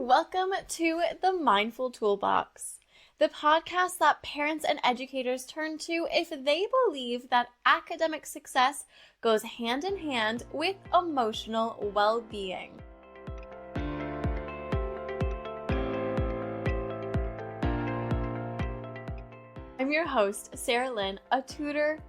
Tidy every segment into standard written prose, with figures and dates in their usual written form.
Welcome to the Mindful Toolbox, the podcast that parents and educators turn to if they believe that academic success goes hand in hand with emotional well-being. I'm your host, Sarah Lynn, a tutor,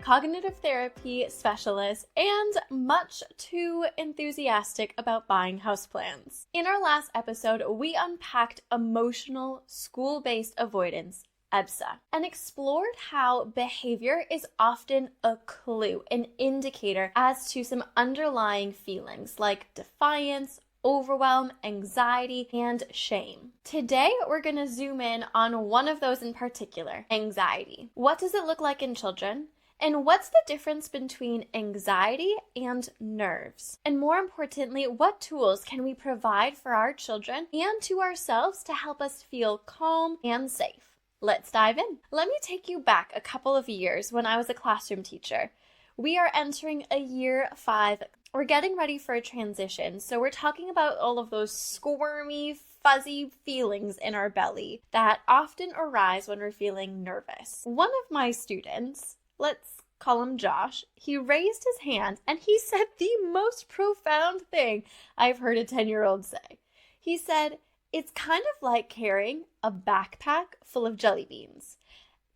cognitive therapy specialist, and much too enthusiastic about buying houseplants. In our last episode, we unpacked emotional school-based avoidance, EBSA, and explored how behavior is often a clue, an indicator as to some underlying feelings like defiance, overwhelm, anxiety, and shame. Today, we're going to zoom in on one of those in particular, anxiety. What does it look like in children? And what's the difference between anxiety and nerves? And more importantly, what tools can we provide for our children and to ourselves to help us feel calm and safe? Let's dive in. Let me take you back a couple of years when I was a classroom teacher. We are entering a year 5. We're getting ready for a transition, so we're talking about all of those squirmy, fuzzy feelings in our belly that often arise when we're feeling nervous. One of my students, let's call him Josh, he raised his hand and he said the most profound thing I've heard a 10-year-old say. He said, "It's kind of like carrying a backpack full of jelly beans.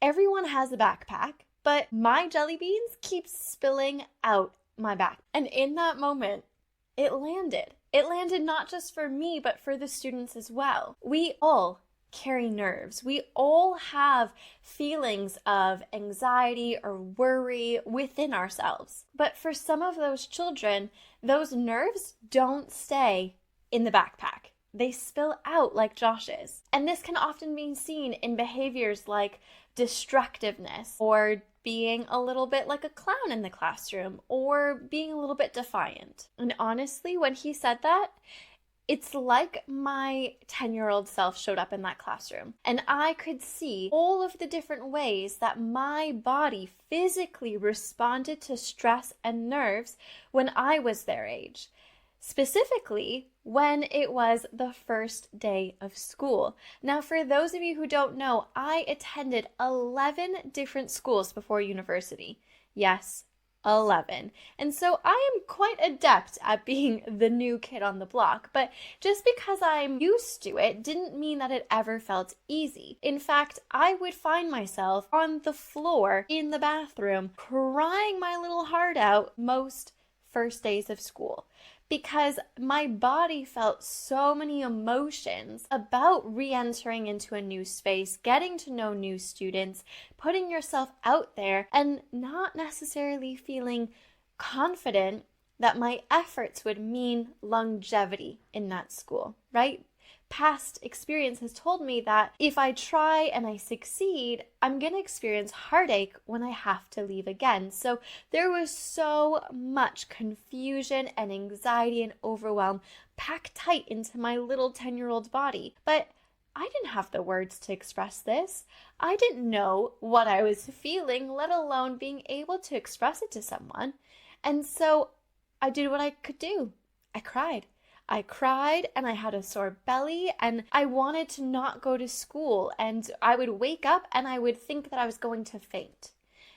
Everyone has a backpack, but my jelly beans keep spilling out my back." And in that moment, it landed. It landed not just for me, but for the students as well. We all carry nerves. We all have feelings of anxiety or worry within ourselves. But for some of those children, those nerves don't stay in the backpack. They spill out like Josh's. And this can often be seen in behaviors like destructiveness or being a little bit like a clown in the classroom or being a little bit defiant. And honestly, when he said that, it's like my 10-year-old self showed up in that classroom, and I could see all of the different ways that my body physically responded to stress and nerves when I was their age. Specifically, when it was the first day of school. Now, for those of you who don't know, I attended 11 different schools before university. Yes, 11. And so I am quite adept at being the new kid on the block, but just because I'm used to it didn't mean that it ever felt easy. In fact, I would find myself on the floor in the bathroom crying my little heart out most first days of school, because my body felt so many emotions about re-entering into a new space, getting to know new students, putting yourself out there, and not necessarily feeling confident that my efforts would mean longevity in that school, right? Past experience has told me that if I try and I succeed, I'm going to experience heartache when I have to leave again. So there was so much confusion and anxiety and overwhelm packed tight into my little 10-year-old body. But I didn't have the words to express this. I didn't know what I was feeling, let alone being able to express it to someone. And so I did what I could do. I cried and I had a sore belly and I wanted to not go to school, and I would wake up and I would think that I was going to faint.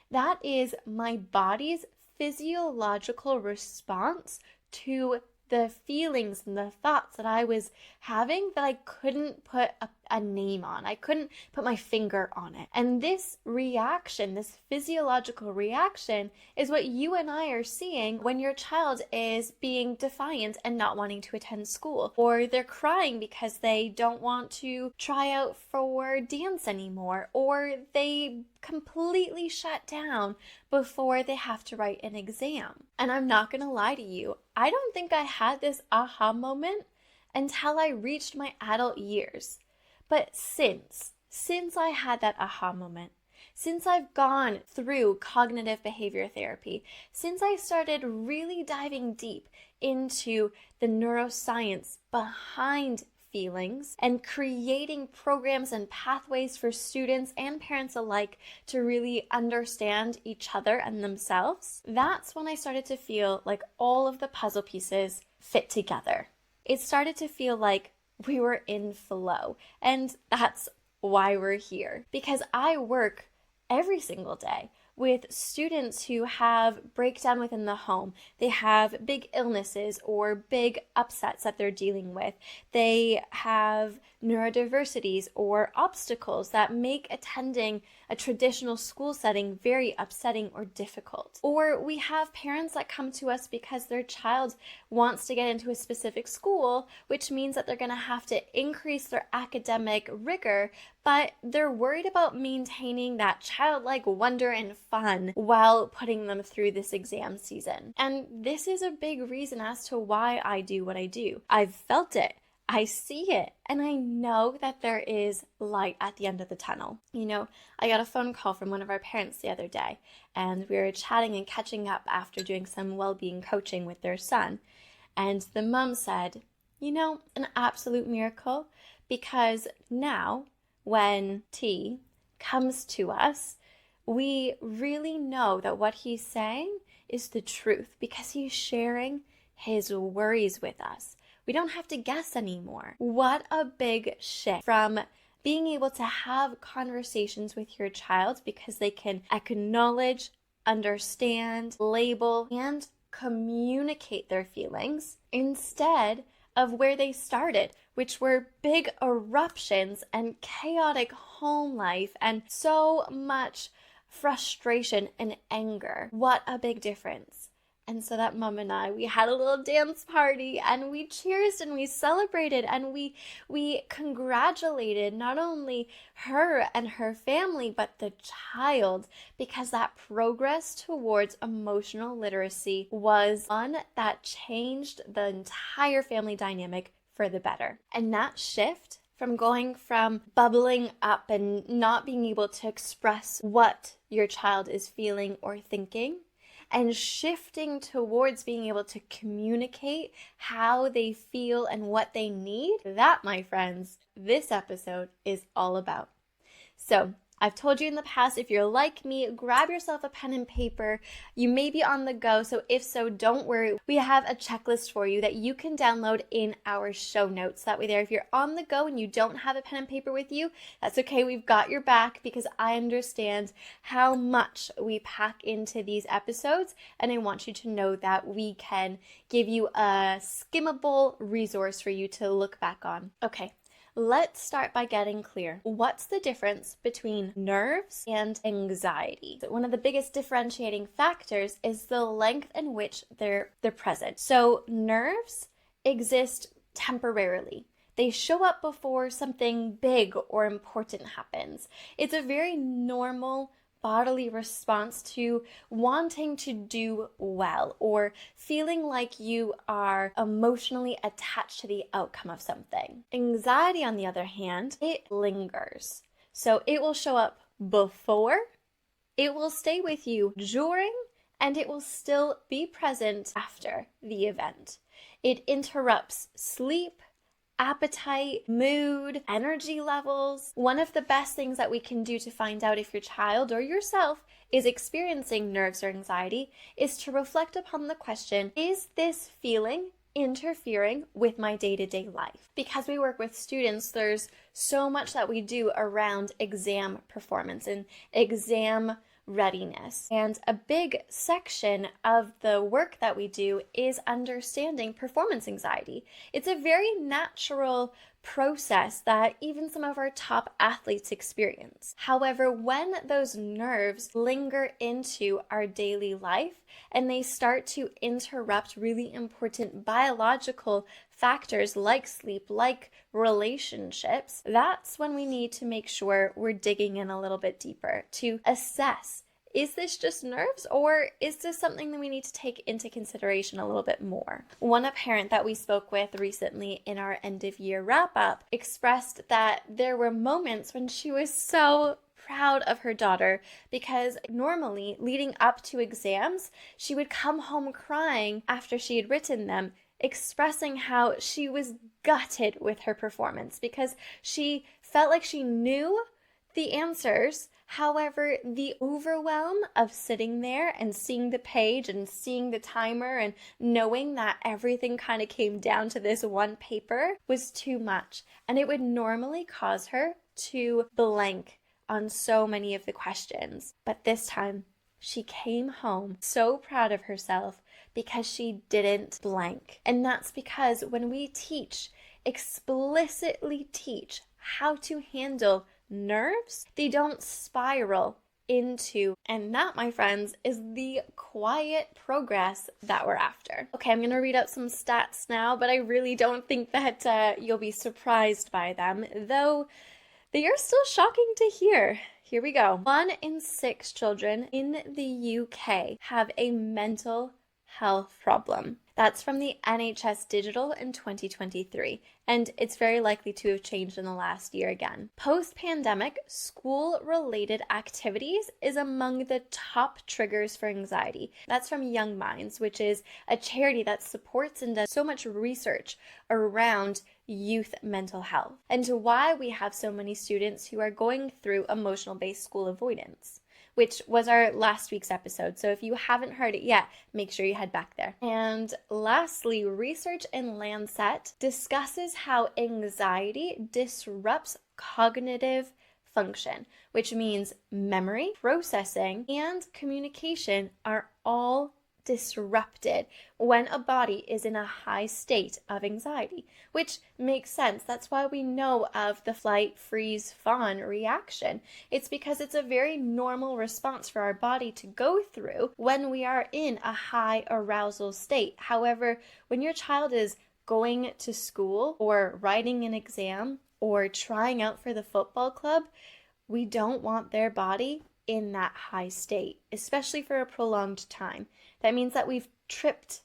That is my body's physiological response to the feelings and the thoughts that I was having that I couldn't put a name on. I couldn't put my finger on it. And this reaction, this physiological reaction, is what you and I are seeing when your child is being defiant and not wanting to attend school, or they're crying because they don't want to try out for dance anymore, or they completely shut down before they have to write an exam. And I'm not going to lie to you, I don't think I had this aha moment until I reached my adult years. But since I had that aha moment, since I've gone through cognitive behavior therapy, since I started really diving deep into the neuroscience behind feelings and creating programs and pathways for students and parents alike to really understand each other and themselves, that's when I started to feel like all of the puzzle pieces fit together. It started to feel like we were in flow. And that's why we're here, because I work every single day with students who have breakdown within the home. They have big illnesses or big upsets that they're dealing with. They have neurodiversities or obstacles that make attending a traditional school setting very upsetting or difficult. Or we have parents that come to us because their child wants to get into a specific school, which means that they're going to have to increase their academic rigor, but they're worried about maintaining that childlike wonder and fun while putting them through this exam season. And this is a big reason as to why I do what I do. I've felt it. I see it, and I know that there is light at the end of the tunnel. I got a phone call from one of our parents the other day, and we were chatting and catching up after doing some well-being coaching with their son. And the mom said, an absolute miracle, because now when T comes to us, we really know that what he's saying is the truth, because he's sharing his worries with us. We don't have to guess anymore. What a big shift from being able to have conversations with your child because they can acknowledge, understand, label, and communicate their feelings instead of where they started, which were big eruptions and chaotic home life and so much frustration and anger. What a big difference. And so that mom and I, we had a little dance party and we cheersed and we celebrated and we congratulated not only her and her family, but the child, because that progress towards emotional literacy was one that changed the entire family dynamic for the better. And that shift from going from bubbling up and not being able to express what your child is feeling or thinking, and shifting towards being able to communicate how they feel and what they need, that, my friends, this episode is all about. So, I've told you in the past, if you're like me, grab yourself a pen and paper. You may be on the go, so if so, don't worry. We have a checklist for you that you can download in our show notes. That way there, if you're on the go and you don't have a pen and paper with you, that's okay. We've got your back, because I understand how much we pack into these episodes, and I want you to know that we can give you a skimmable resource for you to look back on. Okay. Let's start by getting clear. What's the difference between nerves and anxiety? So one of the biggest differentiating factors is the length in which they're present. So nerves exist temporarily. They show up before something big or important happens. It's a very normal bodily response to wanting to do well or feeling like you are emotionally attached to the outcome of something. Anxiety, on the other hand, it lingers. So it will show up before, it will stay with you during, and it will still be present after the event. It interrupts sleep, appetite, mood, energy levels. One of the best things that we can do to find out if your child or yourself is experiencing nerves or anxiety is to reflect upon the question, is this feeling interfering with my day-to-day life? Because we work with students, there's so much that we do around exam performance and exam readiness. And a big section of the work that we do is understanding performance anxiety. It's a very natural process that even some of our top athletes experience. However, when those nerves linger into our daily life and they start to interrupt really important biological factors like sleep, like relationships, that's when we need to make sure we're digging in a little bit deeper to assess, is this just nerves, or is this something that we need to take into consideration a little bit more? One parent that we spoke with recently in our end of year wrap up expressed that there were moments when she was so proud of her daughter, because normally leading up to exams, she would come home crying after she had written them, expressing how she was gutted with her performance because she felt like she knew the answers. However, the overwhelm of sitting there and seeing the page and seeing the timer and knowing that everything kind of came down to this one paper was too much. And it would normally cause her to blank on so many of the questions. But this time, she came home so proud of herself because she didn't blank. And that's because when we explicitly teach how to handle nerves, they don't spiral into, and that, my friends, is the quiet progress that we're after. Okay, I'm going to read out some stats now, but I really don't think that you'll be surprised by them, though they are still shocking to hear. Here we go. 1 in 6 children in the UK have a mental health problem. That's from the NHS Digital in 2023, and it's very likely to have changed in the last year again. Post-pandemic, school-related activities is among the top triggers for anxiety. That's from Young Minds, which is a charity that supports and does so much research around youth mental health, and why we have so many students who are going through emotional-based school avoidance, which was our last week's episode. So if you haven't heard it yet, make sure you head back there. And lastly, research in Lancet discusses how anxiety disrupts cognitive function, which means memory, processing, and communication are all disrupted when a body is in a high state of anxiety, which makes sense. That's why we know of the flight, freeze, fawn reaction. It's because it's a very normal response for our body to go through when we are in a high arousal state. However, when your child is going to school or writing an exam or trying out for the football club, we don't want their body in that high state, especially for a prolonged time. That means that we've tripped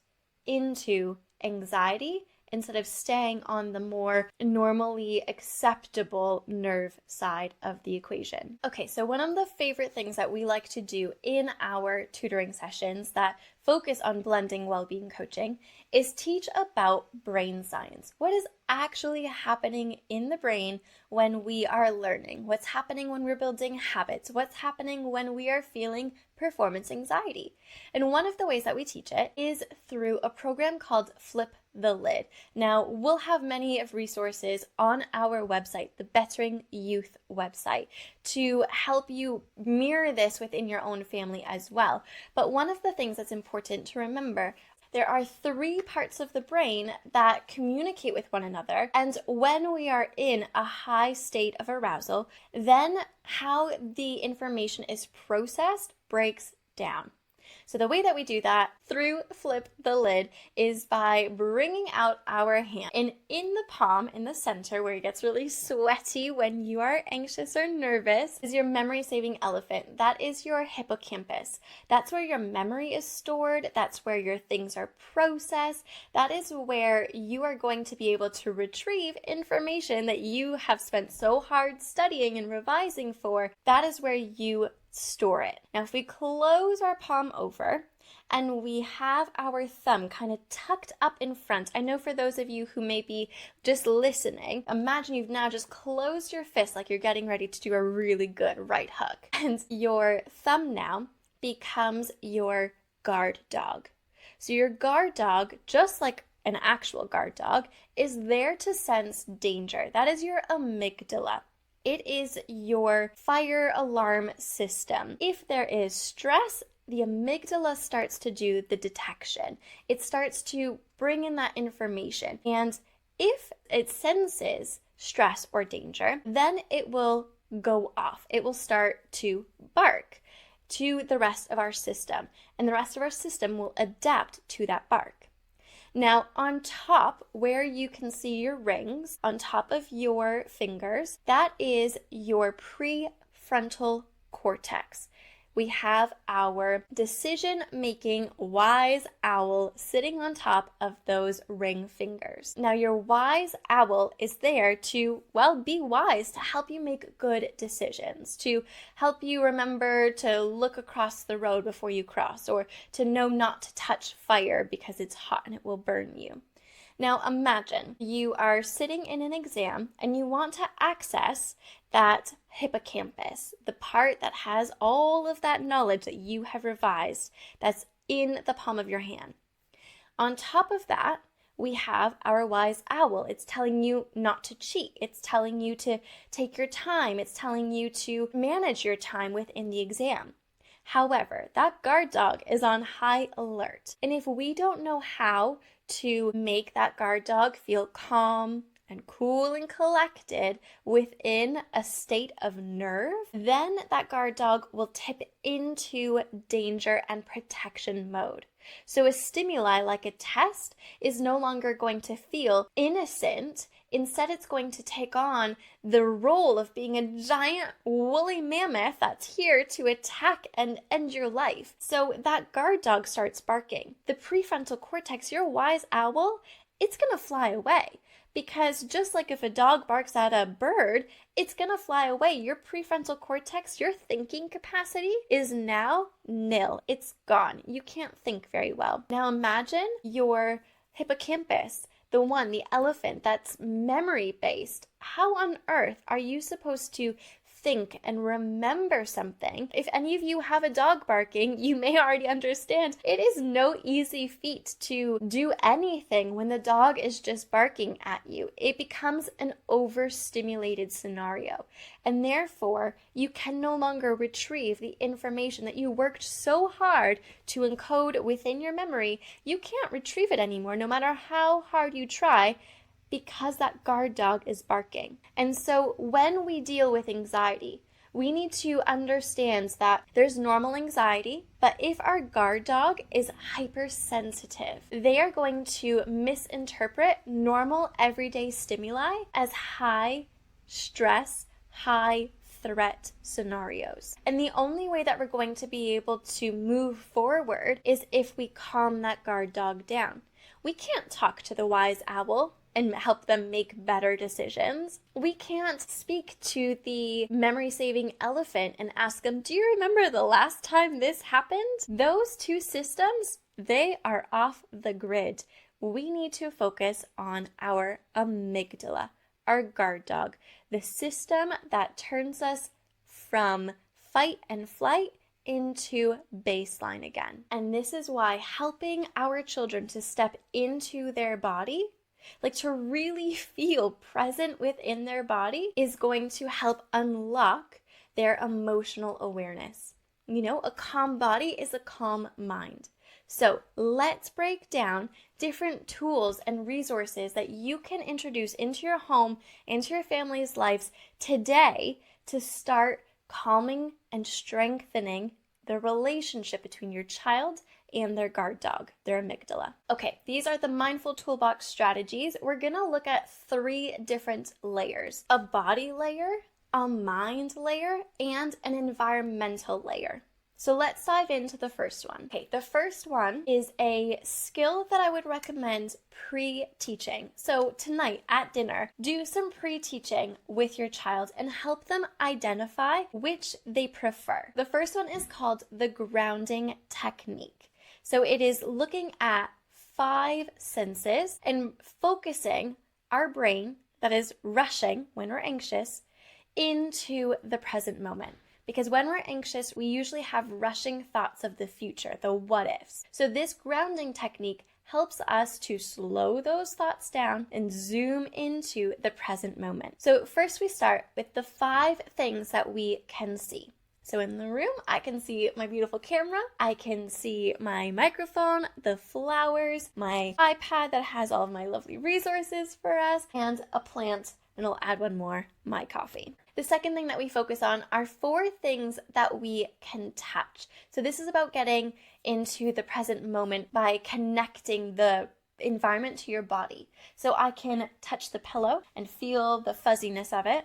into anxiety instead of staying on the more normally acceptable nerve side of the equation. Okay, so one of the favorite things that we like to do in our tutoring sessions that focus on blending well-being coaching is teach about brain science. What is actually happening in the brain when we are learning? What's happening when we're building habits? What's happening when we are feeling performance anxiety? And one of the ways that we teach it is through a program called Flip the Lid. Now, we'll have many of resources on our website, the Bettering Youth website, to help you mirror this within your own family as well. But one of the things that's important to remember, there are 3 parts of the brain that communicate with one another, and when we are in a high state of arousal, then how the information is processed breaks down. So the way that we do that through Flip the Lid is by bringing out our hand. And in the palm, in the center, where it gets really sweaty when you are anxious or nervous, is your memory-saving elephant. That is your hippocampus. That's where your memory is stored. That's where your things are processed. That is where you are going to be able to retrieve information that you have spent so hard studying and revising for. That is where you store it. Now, if we close our palm over and we have our thumb kind of tucked up in front, I know for those of you who may be just listening, imagine you've now just closed your fist like you're getting ready to do a really good right hook. And your thumb now becomes your guard dog. So your guard dog, just like an actual guard dog, is there to sense danger. That is your amygdala. It is your fire alarm system. If there is stress, the amygdala starts to do the detection. It starts to bring in that information. And if it senses stress or danger, then it will go off. It will start to bark to the rest of our system. And the rest of our system will adapt to that bark. Now, on top, where you can see your rings, on top of your fingers, that is your prefrontal cortex. We have our decision-making wise owl sitting on top of those ring fingers. Now, your wise owl is there to, be wise, to help you make good decisions, to help you remember to look across the road before you cross, or to know not to touch fire because it's hot and it will burn you. Now, imagine you are sitting in an exam and you want to access that hippocampus, the part that has all of that knowledge that you have revised, that's in the palm of your hand. On top of that, we have our wise owl. It's telling you not to cheat. It's telling you to take your time. It's telling you to manage your time within the exam. However, that guard dog is on high alert. And if we don't know how to make that guard dog feel calm and cool and collected within a state of nerve, then that guard dog will tip into danger and protection mode. So a stimuli like a test is no longer going to feel innocent. Instead, it's going to take on the role of being a giant woolly mammoth that's here to attack and end your life. So that guard dog starts barking. The prefrontal cortex, your wise owl, it's going to fly away. Because just like if a dog barks at a bird, it's going to fly away. Your prefrontal cortex, your thinking capacity is now nil. It's gone. You can't think very well. Now imagine your hippocampus, the elephant that's memory-based. How on earth are you supposed to think and remember something? If any of you have a dog barking, you may already understand it is no easy feat to do anything when the dog is just barking at you. It becomes an overstimulated scenario, and therefore you can no longer retrieve the information that you worked so hard to encode within your memory. You can't retrieve it anymore, no matter how hard you try, because that guard dog is barking. And so when we deal with anxiety, we need to understand that there's normal anxiety, but if our guard dog is hypersensitive, they are going to misinterpret normal everyday stimuli as high stress, high threat scenarios. And the only way that we're going to be able to move forward is if we calm that guard dog down. We can't talk to the wise owl and help them make better decisions. We can't speak to the memory-saving elephant and ask them, do you remember the last time this happened? Those two systems, they are off the grid. We need to focus on our amygdala, our guard dog, the system that turns us from fight and flight into baseline again. And this is why helping our children to step into their body, like to really feel present within their body, is going to help unlock their emotional awareness. You know, a calm body is a calm mind. So let's break down different tools and resources that you can introduce into your home, into your family's lives today to start calming and strengthening the relationship between your child and their guard dog, their amygdala. Okay, these are the mindful toolbox strategies. We're gonna look at 3 different layers: a body layer, a mind layer, and an environmental layer. So let's dive into the first one. Okay, the first one is a skill that I would recommend pre-teaching. So tonight at dinner, do some pre-teaching with your child and help them identify which they prefer. The first one is called the grounding technique. So it is looking at 5 senses and focusing our brain, that is rushing when we're anxious, into the present moment. Because when we're anxious, we usually have rushing thoughts of the future, the what ifs. So this grounding technique helps us to slow those thoughts down and zoom into the present moment. So first we start with the 5 things that we can see. So in the room, I can see my beautiful camera, I can see my microphone, the flowers, my iPad that has all of my lovely resources for us, and a plant, and I'll add one more, my coffee. The second thing that we focus on are 4 things that we can touch. So this is about getting into the present moment by connecting the environment to your body. So I can touch the pillow and feel the fuzziness of it.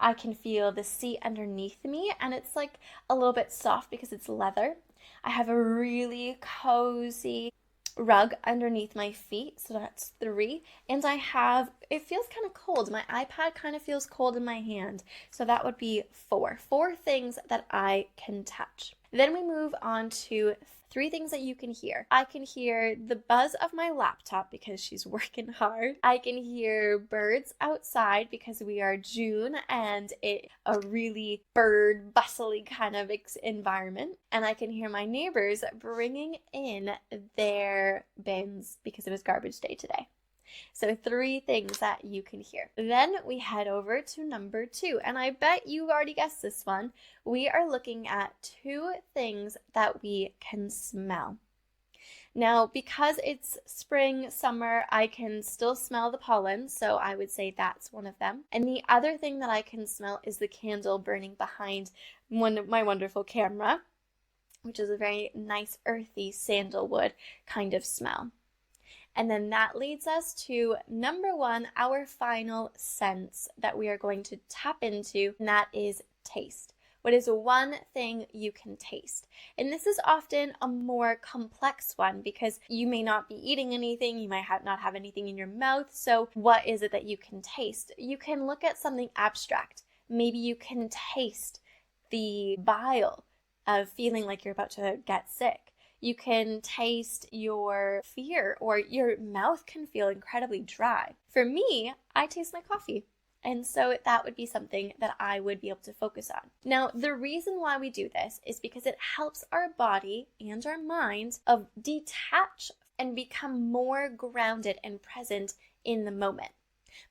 I can feel the seat underneath me, and it's like a little bit soft because it's leather. I have a really cozy rug underneath my feet, so that's 3. And it feels kind of cold. My iPad kind of feels cold in my hand, so that would be 4. 4 things that I can touch. Then we move on to 3 things that you can hear. I can hear the buzz of my laptop because she's working hard. I can hear birds outside because we are June and it's a really bird bustly kind of environment. And I can hear my neighbors bringing in their bins because it was garbage day today. So 3 things that you can hear. Then we head over to number 2, and I bet you already guessed this one. We are looking at 2 things that we can smell. Now, because it's spring, summer, I can still smell the pollen, so I would say that's one of them. And the other thing that I can smell is the candle burning behind my wonderful camera, which is a very nice, earthy sandalwood kind of smell. And then that leads us to number 1, our final sense that we are going to tap into, and that is taste. What is one thing you can taste? And this is often a more complex one because you may not be eating anything, you might not have anything in your mouth. So what is it that you can taste? You can look at something abstract. Maybe you can taste the bile of feeling like you're about to get sick. You can taste your fear, or your mouth can feel incredibly dry. For me, I taste my coffee. And so that would be something that I would be able to focus on. Now, the reason why we do this is because it helps our body and our mind detach and become more grounded and present in the moment.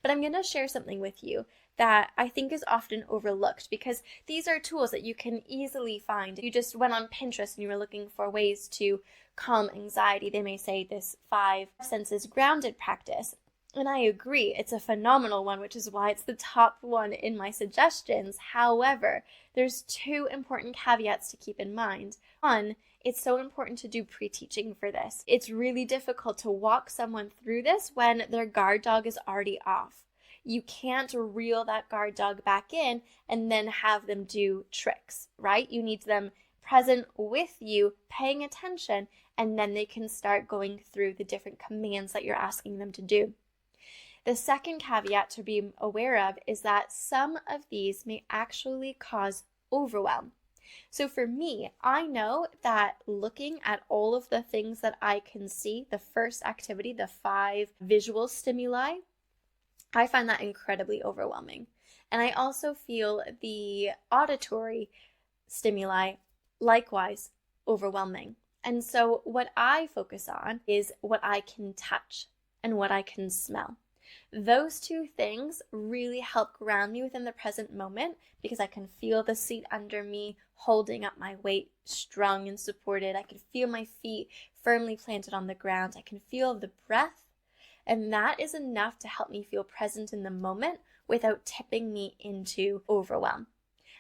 But I'm going to share something with you that I think is often overlooked because these are tools that you can easily find. You just went on Pinterest and you were looking for ways to calm anxiety. They may say this 5 senses grounded practice. And I agree, it's a phenomenal one, which is why it's the top one in my suggestions. However, there's 2 important caveats to keep in mind. 1, it's so important to do pre-teaching for this. It's really difficult to walk someone through this when their guard dog is already off. You can't reel that guard dog back in and then have them do tricks, right? You need them present with you, paying attention, and then they can start going through the different commands that you're asking them to do. The second caveat to be aware of is that some of these may actually cause overwhelm. So for me, I know that looking at all of the things that I can see, the first activity, the 5 visual stimuli, I find that incredibly overwhelming. And I also feel the auditory stimuli likewise overwhelming. And so what I focus on is what I can touch and what I can smell. Those 2 things really help ground me within the present moment because I can feel the seat under me holding up my weight, strong and supported. I can feel my feet firmly planted on the ground. I can feel the breath. And that is enough to help me feel present in the moment without tipping me into overwhelm.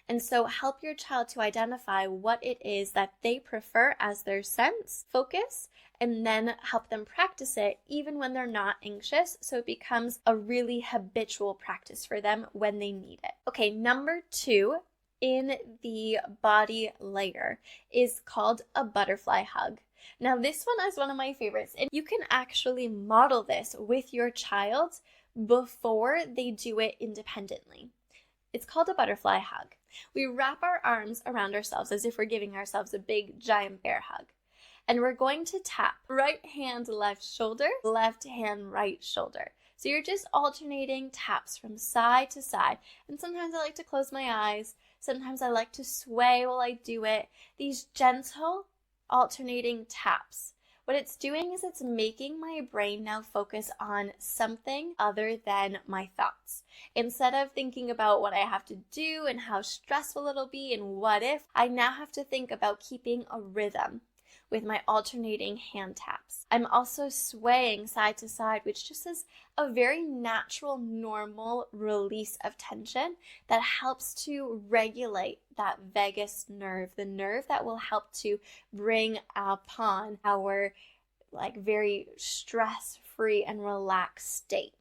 And so help your child to identify what it is that they prefer as their sense focus, and then help them practice it even when they're not anxious, so it becomes a really habitual practice for them when they need it. Okay, number 2 in the body layer is called a butterfly hug. Now, this one is one of my favorites, and you can actually model this with your child before they do it independently. It's called a butterfly hug. We wrap our arms around ourselves as if we're giving ourselves a big, giant bear hug. And we're going to tap right hand, left shoulder, left hand, right shoulder. So you're just alternating taps from side to side. And sometimes I like to close my eyes. Sometimes I like to sway while I do it. These gentle alternating taps. What it's doing is it's making my brain now focus on something other than my thoughts. Instead of thinking about what I have to do and how stressful it'll be and what if, I now have to think about keeping a rhythm with my alternating hand taps. I'm also swaying side to side, which just is a very natural, normal release of tension that helps to regulate that vagus nerve, the nerve that will help to bring upon our very stress-free and relaxed state.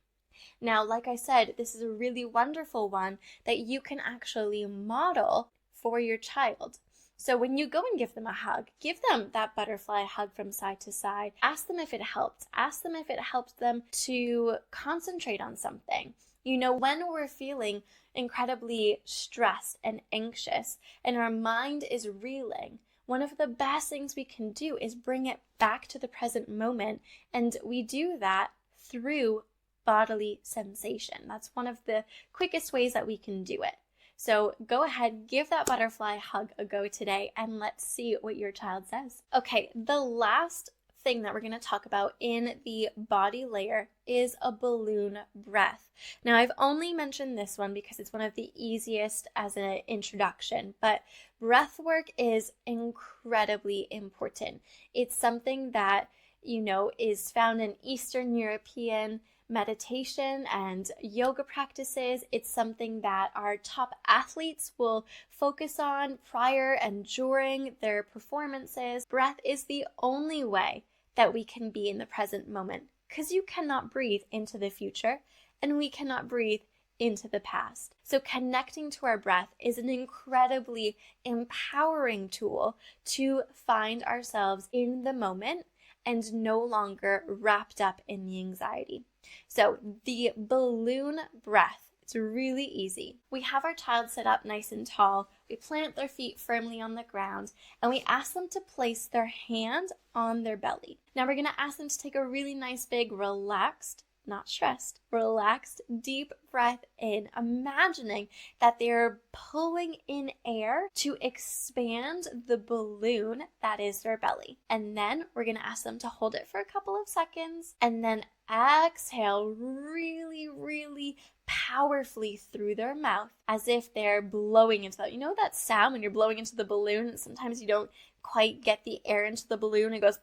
Now, like I said, this is a really wonderful one that you can actually model for your child. So when you go and give them a hug, give them that butterfly hug from side to side. Ask them if it helped. Ask them if it helped them to concentrate on something. You know, when we're feeling incredibly stressed and anxious and our mind is reeling, one of the best things we can do is bring it back to the present moment. And we do that through bodily sensation. That's one of the quickest ways that we can do it. So go ahead, give that butterfly hug a go today, and let's see what your child says. Okay, the last thing that we're going to talk about in the body layer is a balloon breath. Now, I've only mentioned this one because it's one of the easiest as an introduction, but breath work is incredibly important. It's something that, is found in Eastern European meditation and yoga practices. It's something that our top athletes will focus on prior and during their performances. Breath is the only way that we can be in the present moment, because you cannot breathe into the future and we cannot breathe into the past. So connecting to our breath is an incredibly empowering tool to find ourselves in the moment and no longer wrapped up in the anxiety. So the balloon breath, it's really easy. We have our child sit up nice and tall. We plant their feet firmly on the ground, and we ask them to place their hand on their belly. Now we're going to ask them to take a really nice, big, relaxed, not stressed, relaxed, deep breath in, imagining that they're pulling in air to expand the balloon that is their belly. And then we're going to ask them to hold it for a couple of seconds and then exhale really, really powerfully through their mouth as if they're blowing into that. You know that sound when you're blowing into the balloon and sometimes you don't quite get the air into the balloon, it goes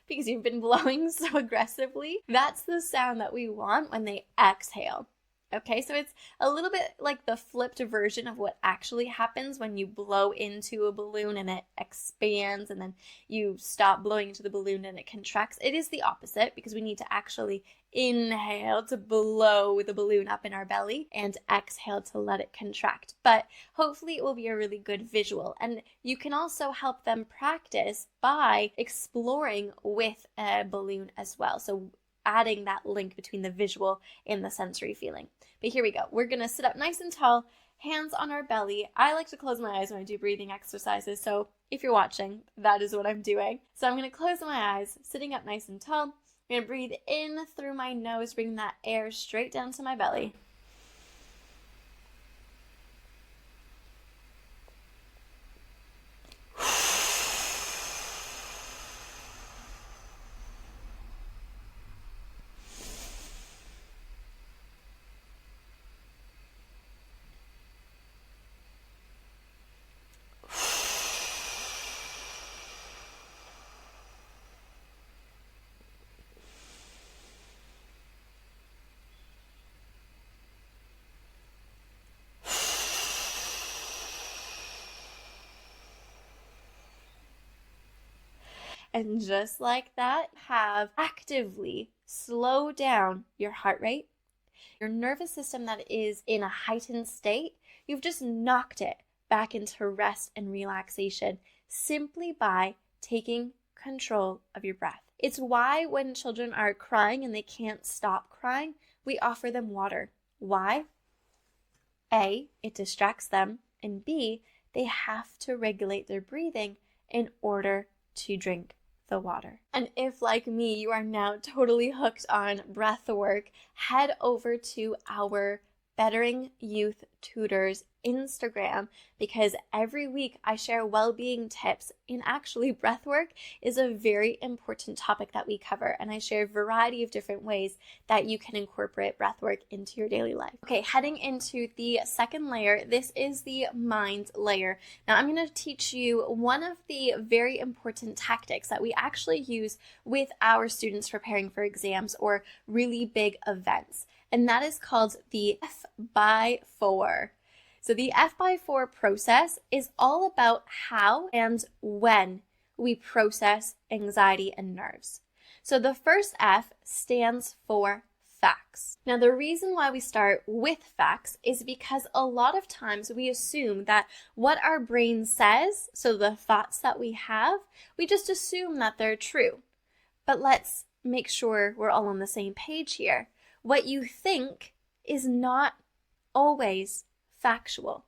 because you've been blowing so aggressively? That's the sound that we want when they exhale. Okay, so it's a little bit like the flipped version of what actually happens when you blow into a balloon and it expands, and then you stop blowing into the balloon and it contracts. It is the opposite, because we need to actually inhale to blow the balloon up in our belly and exhale to let it contract. But hopefully it will be a really good visual. And you can also help them practice by exploring with a balloon as well. So adding that link between the visual and the sensory feeling. But here we go. We're going to sit up nice and tall, hands on our belly. I like to close my eyes when I do breathing exercises, so if you're watching, that is what I'm doing. So I'm going to close my eyes, sitting up nice and tall. I'm going to breathe in through my nose, bring that air straight down to my belly. And just like that, have actively slow down your heart rate. Your nervous system that is in a heightened state, you've just knocked it back into rest and relaxation simply by taking control of your breath. It's why when children are crying and they can't stop crying, we offer them water. Why? A, it distracts them, and B, they have to regulate their breathing in order to drink the water. And if, like me, you are now totally hooked on breath work, head over to our Bettering Youth Tutors Instagram, because every week I share well-being tips, and actually breath work is a very important topic that we cover, and I share a variety of different ways that you can incorporate breath work into your daily life. Okay, heading into the second layer, this is the mind layer. Now I'm going to teach you one of the very important tactics that we actually use with our students preparing for exams or really big events, and that is called the F/4. So the F/4 process is all about how and when we process anxiety and nerves. So the first F stands for facts. Now the reason why we start with facts is because a lot of times we assume that what our brain says, so the thoughts that we have, we just assume that they're true. But let's make sure we're all on the same page here. What you think is not always factual.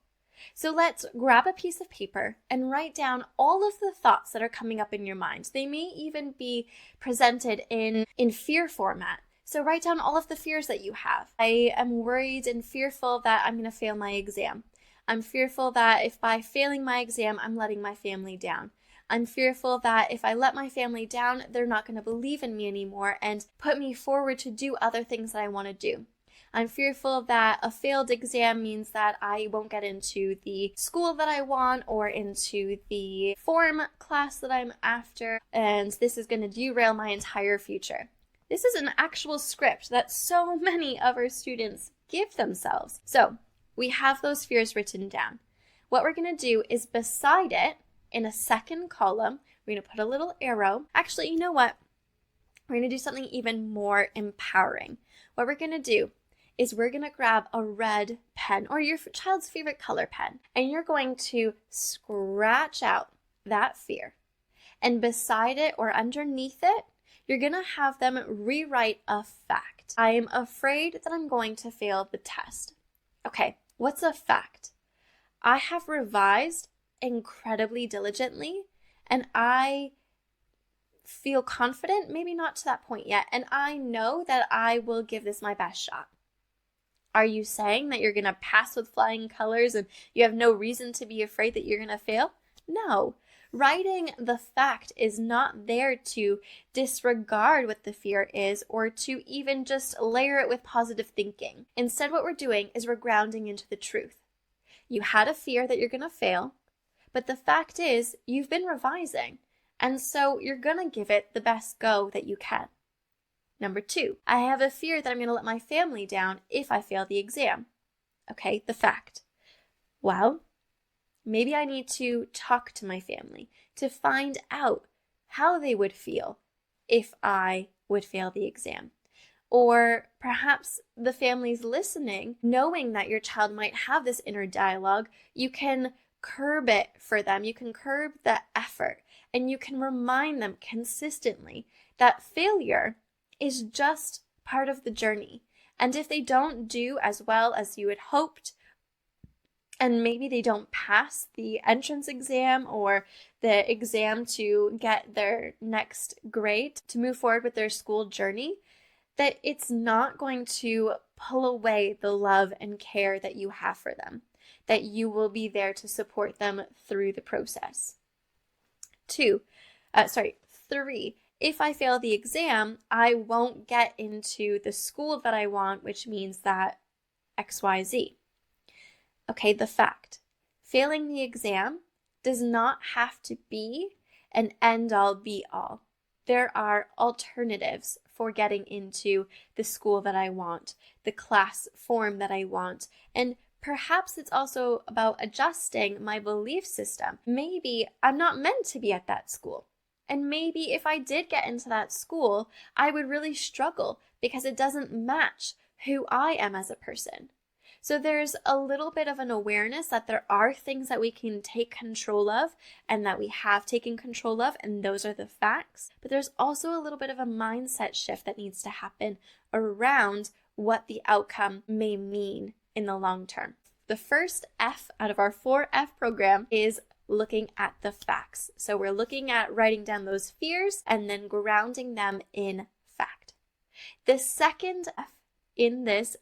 So let's grab a piece of paper and write down all of the thoughts that are coming up in your mind. They may even be presented in fear format. So write down all of the fears that you have. I am worried and fearful that I'm going to fail my exam. I'm fearful that if by failing my exam, I'm letting my family down. I'm fearful that if I let my family down, they're not going to believe in me anymore and put me forward to do other things that I want to do. I'm fearful that a failed exam means that I won't get into the school that I want or into the form class that I'm after, and this is going to derail my entire future. This is an actual script that so many of our students give themselves. So we have those fears written down. What we're going to do is beside it, in a second column, we're going to put a little arrow. Actually, you know what? We're going to do something even more empowering. What we're going to do is we're going to grab a red pen or your child's favorite color pen, and you're going to scratch out that fear. And beside it or underneath it, you're going to have them rewrite a fact. I am afraid that I'm going to fail the test. Okay, what's a fact? I have revised incredibly diligently, and I feel confident, maybe not to that point yet, and I know that I will give this my best shot. Are you saying that you're going to pass with flying colors and you have no reason to be afraid that you're going to fail? No. Writing the fact is not there to disregard what the fear is or to even just layer it with positive thinking. Instead, what we're doing is we're grounding into the truth. You had a fear that you're going to fail, but the fact is you've been revising, and so you're going to give it the best go that you can. Number 2, I have a fear that I'm going to let my family down if I fail the exam. Okay, the fact. Well, maybe I need to talk to my family to find out how they would feel if I would fail the exam. Or perhaps the family's listening, knowing that your child might have this inner dialogue, you can curb it for them. You can curb the effort, and you can remind them consistently that failure is just part of the journey. And if they don't do as well as you had hoped, and maybe they don't pass the entrance exam or the exam to get their next grade to move forward with their school journey, that it's not going to pull away the love and care that you have for them, that you will be there to support them through the process. 3, if I fail the exam, I won't get into the school that I want, which means that XYZ. Okay, the fact. Failing the exam does not have to be an end-all be-all. There are alternatives for getting into the school that I want, the class form that I want, and perhaps it's also about adjusting my belief system. Maybe I'm not meant to be at that school. And maybe if I did get into that school, I would really struggle because it doesn't match who I am as a person. So there's a little bit of an awareness that there are things that we can take control of and that we have taken control of, and those are the facts. But there's also a little bit of a mindset shift that needs to happen around what the outcome may mean in the long term. The first F out of our 4F program is looking at the facts. So we're looking at writing down those fears and then grounding them in fact. The second F in this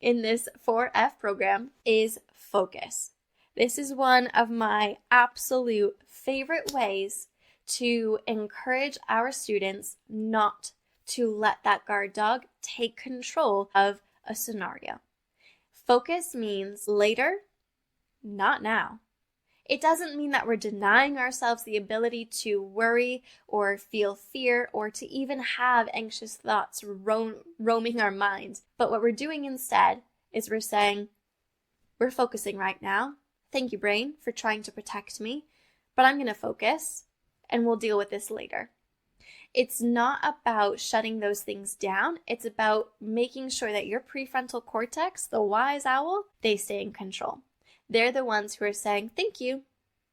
4F program is focus. This is one of my absolute favorite ways to encourage our students not to let that guard dog take control of a scenario. Focus means later, not now. It doesn't mean that we're denying ourselves the ability to worry or feel fear or to even have anxious thoughts roaming our minds. But what we're doing instead is we're saying, we're focusing right now. Thank you, brain, for trying to protect me, but I'm going to focus and we'll deal with this later. It's not about shutting those things down. It's about making sure that your prefrontal cortex, the wise owl, they stay in control. They're the ones who are saying, thank you,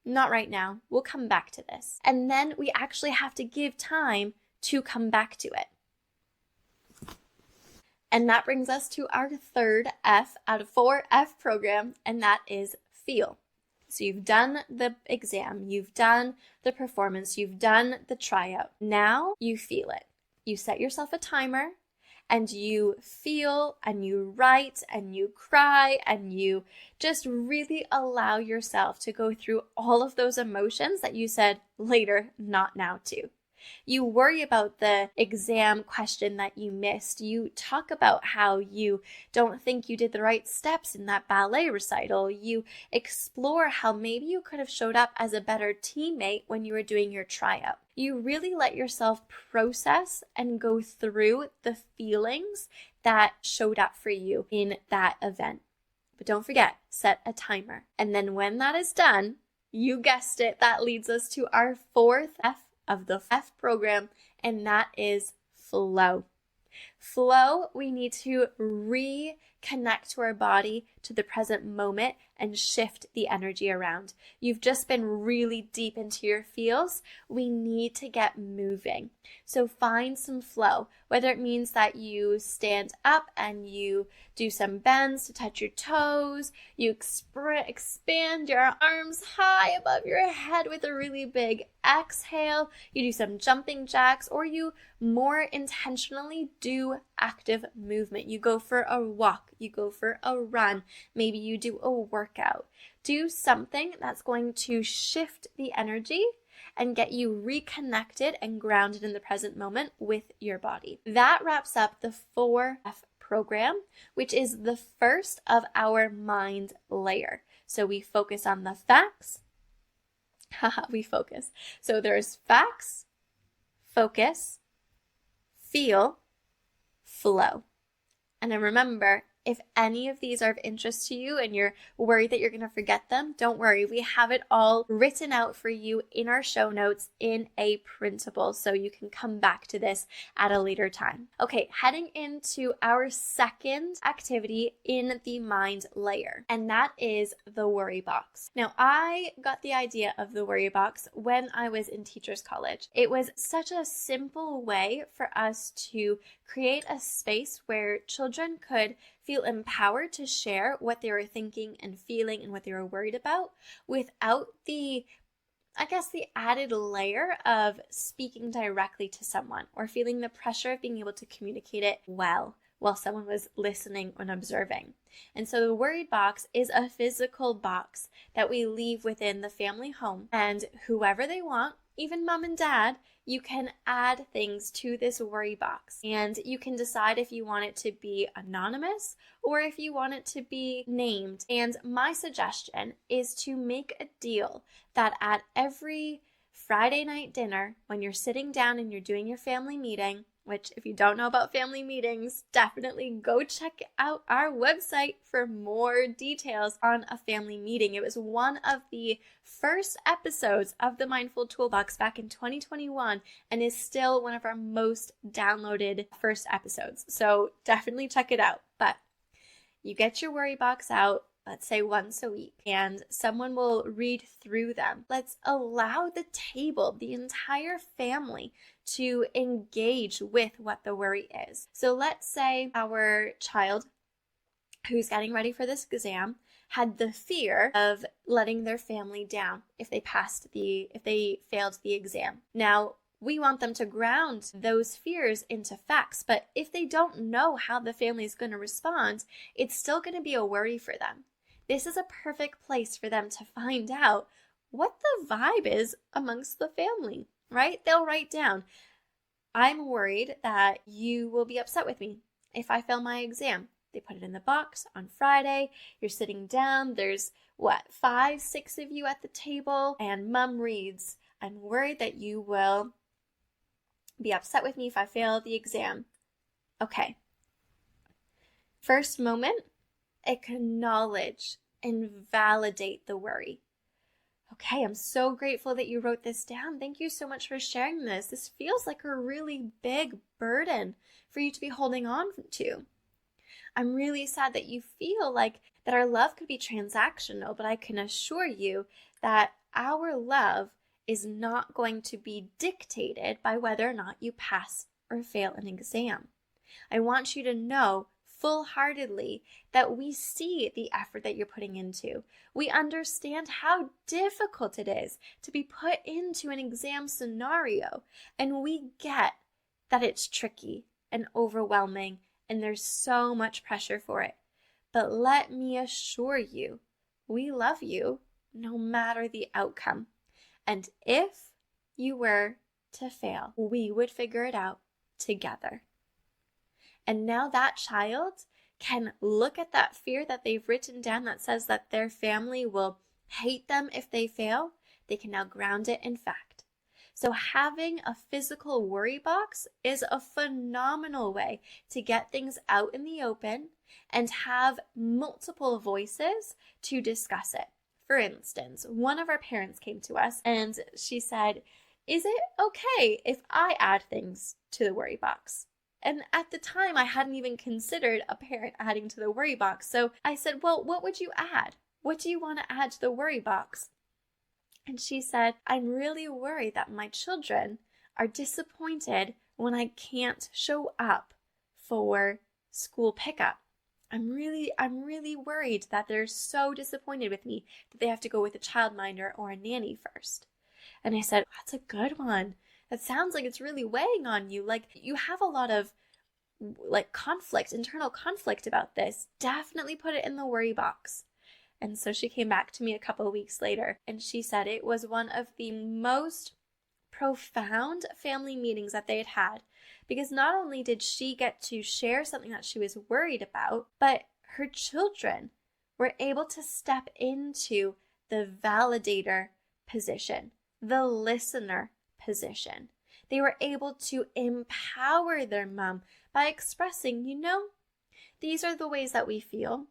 not right now. We'll come back to this. And then we actually have to give time to come back to it. And that brings us to our third F out of 4F program, and that is feel. So you've done the exam, you've done the performance, you've done the tryout. Now you feel it. You set yourself a timer and you feel and you write and you cry and you just really allow yourself to go through all of those emotions that you said later, not now to. You worry about the exam question that you missed. You talk about how you don't think you did the right steps in that ballet recital. You explore how maybe you could have showed up as a better teammate when you were doing your tryout. You really let yourself process and go through the feelings that showed up for you in that event. But don't forget, set a timer. And then when that is done, you guessed it, that leads us to our fourth F of the F program, and that is flow. Flow, we need to reconnect to our body, to the present moment, and shift the energy around. You've just been really deep into your feels. We need to get moving. So find some flow, whether it means that you stand up and you do some bends to touch your toes, you expand your arms high above your head with a really big exhale, you do some jumping jacks, or you more intentionally do active movement. You go for a walk, you go for a run, maybe you do a workout. Do something that's going to shift the energy and get you reconnected and grounded in the present moment with your body. That wraps up the 4F program, which is the first of our mind layer. So we focus on the facts. We focus. So there's facts, focus, feel, flow. And then remember, if any of these are of interest to you and you're worried that you're going to forget them, don't worry. We have it all written out for you in our show notes in a printable, so you can come back to this at a later time. Okay, heading into our second activity in the mind layer, and that is the worry box. Now, I got the idea of the worry box when I was in Teachers College. It was such a simple way for us to create a space where children could feel empowered to share what they were thinking and feeling and what they were worried about without the added layer of speaking directly to someone or feeling the pressure of being able to communicate it well while someone was listening and observing. And so the worry box is a physical box that we leave within the family home, and whoever they want, even mom and dad, you can add things to this worry box, and you can decide if you want it to be anonymous or if you want it to be named. And my suggestion is to make a deal that at every Friday night dinner, when you're sitting down and you're doing your family meeting, which if you don't know about family meetings, definitely go check out our website for more details on a family meeting. It was one of the first episodes of the Mindful Toolbox back in 2021 and is still one of our most downloaded first episodes. So definitely check it out. But you get your worry box out, let's say once a week, and someone will read through them. Let's allow the table, the entire family, to engage with what the worry is. So let's say our child who's getting ready for this exam had the fear of letting their family down if they failed the exam. Now, we want them to ground those fears into facts, but if they don't know how the family is going to respond, it's still going to be a worry for them. This is a perfect place for them to find out what the vibe is amongst the family, right? They'll write down, I'm worried that you will be upset with me if I fail my exam. They put it in the box on Friday. You're sitting down. There's 5, 6 of you at the table, and mom reads, I'm worried that you will be upset with me if I fail the exam. Okay. First moment, acknowledge and validate the worry. Okay, I'm so grateful that you wrote this down. Thank you so much for sharing this. This feels like a really big burden for you to be holding on to. I'm really sad that you feel like that our love could be transactional, but I can assure you that our love is not going to be dictated by whether or not you pass or fail an exam. I want you to know full-heartedly that we see the effort that you're putting into. We understand how difficult it is to be put into an exam scenario, and we get that it's tricky and overwhelming and there's so much pressure for it. But let me assure you, we love you no matter the outcome. And if you were to fail, we would figure it out together. And now that child can look at that fear that they've written down that says that their family will hate them if they fail. They can now ground it in fact. So having a physical worry box is a phenomenal way to get things out in the open and have multiple voices to discuss it. For instance, one of our parents came to us and she said, "Is it okay if I add things to the worry box?" And at the time, I hadn't even considered a parent adding to the worry box. So I said, "Well, what would you add? What do you want to add to the worry box?" And she said, "I'm really worried that my children are disappointed when I can't show up for school pickup. I'm really worried that they're so disappointed with me that they have to go with a childminder or a nanny first." And I said, "That's a good one. That sounds like it's really weighing on you. Like you have a lot of conflict, internal conflict about this. Definitely put it in the worry box." And so she came back to me a couple of weeks later and she said it was one of the most profound family meetings that they had had, because not only did she get to share something that she was worried about, but her children were able to step into the validator position, the listener position. They were able to empower their mom by expressing, these are the ways that we feel,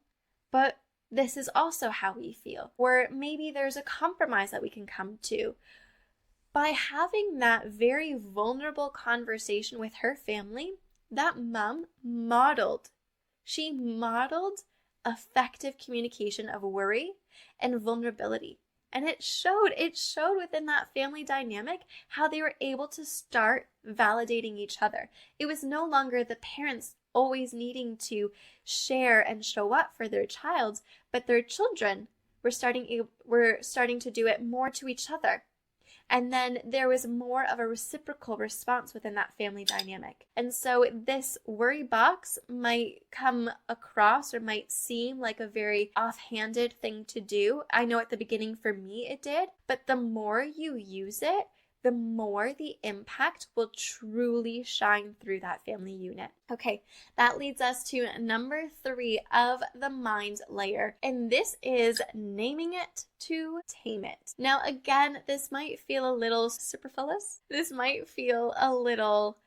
but this is also how we feel. Or maybe there's a compromise that we can come to. By having that very vulnerable conversation with her family, that mom modeled effective communication of worry and vulnerability. And it showed within that family dynamic how they were able to start validating each other. It was no longer the parents always needing to share and show up for their child, but their children were starting to do it more to each other. And then there was more of a reciprocal response within that family dynamic. And so this worry box might come across or might seem like a very offhanded thing to do. I know at the beginning for me it did, but the more you use it, the more the impact will truly shine through that family unit. Okay, that leads us to number 3 of the mind layer, and this is naming it to tame it. Now, again, this might feel a little superfluous. This might feel a little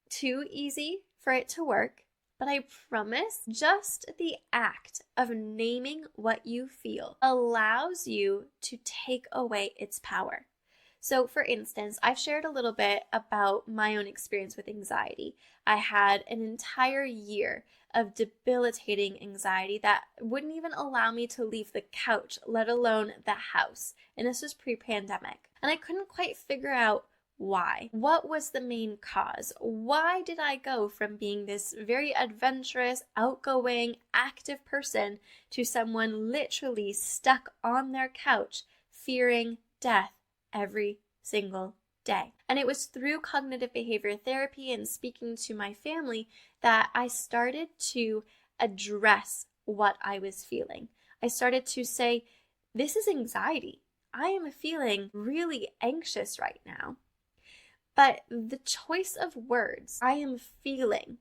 too easy for it to work, but I promise just the act of naming what you feel allows you to take away its power. So for instance, I've shared a little bit about my own experience with anxiety. I had an entire year of debilitating anxiety that wouldn't even allow me to leave the couch, let alone the house. And this was pre-pandemic. And I couldn't quite figure out why. What was the main cause? Why did I go from being this very adventurous, outgoing, active person to someone literally stuck on their couch, fearing death every single day? And it was through cognitive behavior therapy and speaking to my family that I started to address what I was feeling. I started to say, this is anxiety. I am feeling really anxious right now. But the choice of words, I am feeling